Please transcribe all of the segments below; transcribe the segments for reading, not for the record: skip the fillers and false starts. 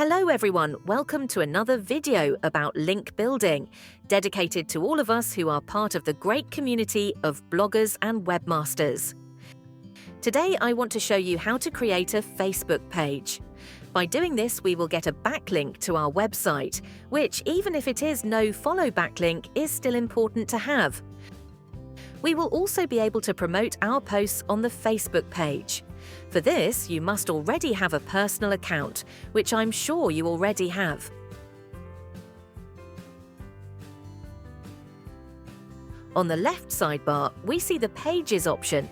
Hello everyone, welcome to another video about link building, dedicated to all of us who are part of the great community of bloggers and webmasters. Today I want to show you how to create a Facebook page. By doing this, we will get a backlink to our website, which, even if it is no follow backlink, is still important to have. We will also be able to promote our posts on the Facebook page. For this, you must already have a personal account, which I'm sure you already have. On the left sidebar, we see the Pages option.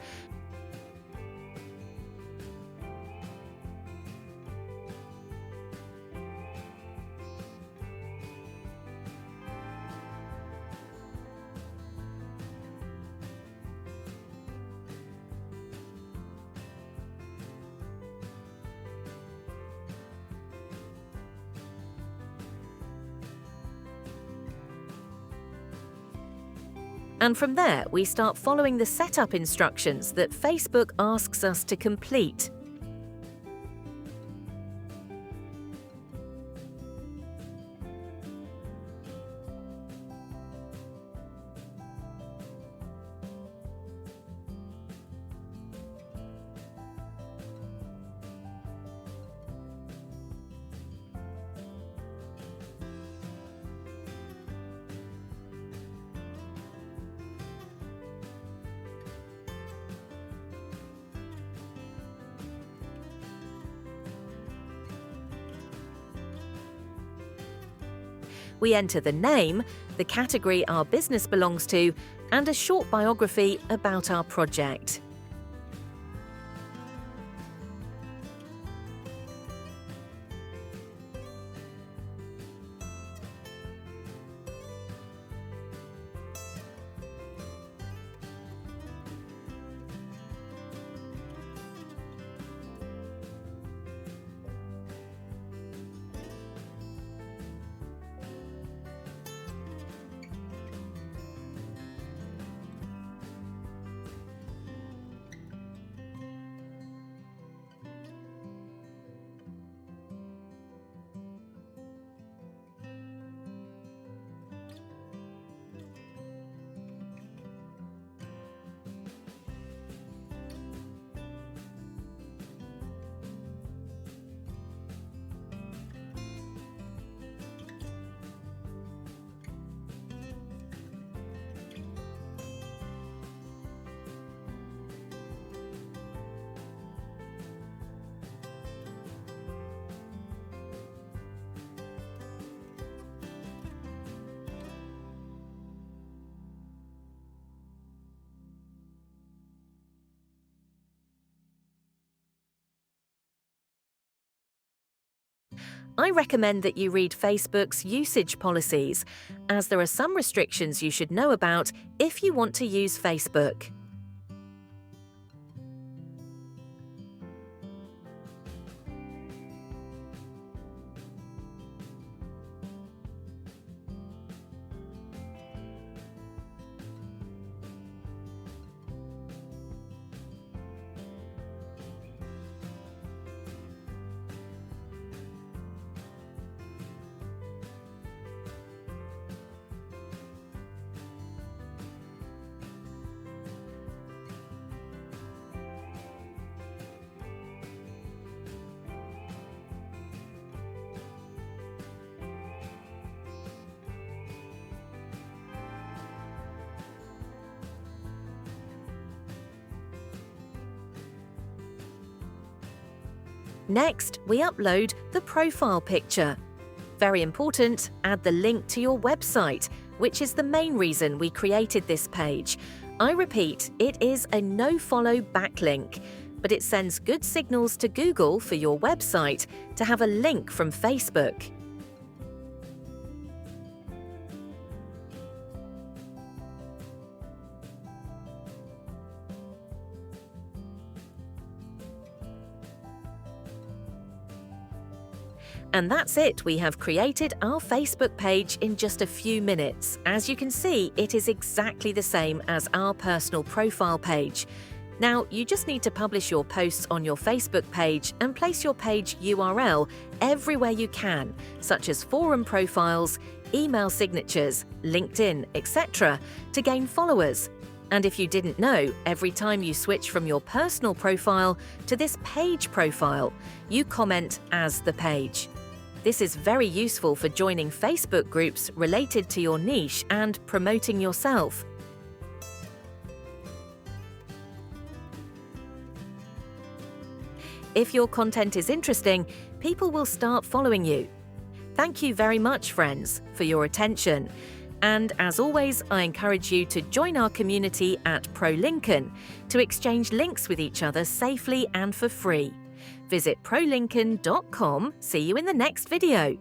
And from there, we start following the setup instructions that Facebook asks us to complete. We enter the name, the category our business belongs to, and a short biography about our project. I recommend that you read Facebook's usage policies, as there are some restrictions you should know about if you want to use Facebook. Next, we upload the profile picture. Very important, add the link to your website, which is the main reason we created this page. I repeat, it is a no-follow backlink, but it sends good signals to Google for your website to have a link from Facebook. And that's it, we have created our Facebook page in just a few minutes. As you can see, it is exactly the same as our personal profile page. Now, you just need to publish your posts on your Facebook page and place your page URL everywhere you can, such as forum profiles, email signatures, LinkedIn, etc., to gain followers. And if you didn't know, every time you switch from your personal profile to this page profile, you comment as the page. This is very useful for joining Facebook groups related to your niche and promoting yourself. If your content is interesting, people will start following you. Thank you very much, friends, for your attention. And as always, I encourage you to join our community at Prolynken to exchange links with each other safely and for free. Visit prolynken.com. See you in the next video.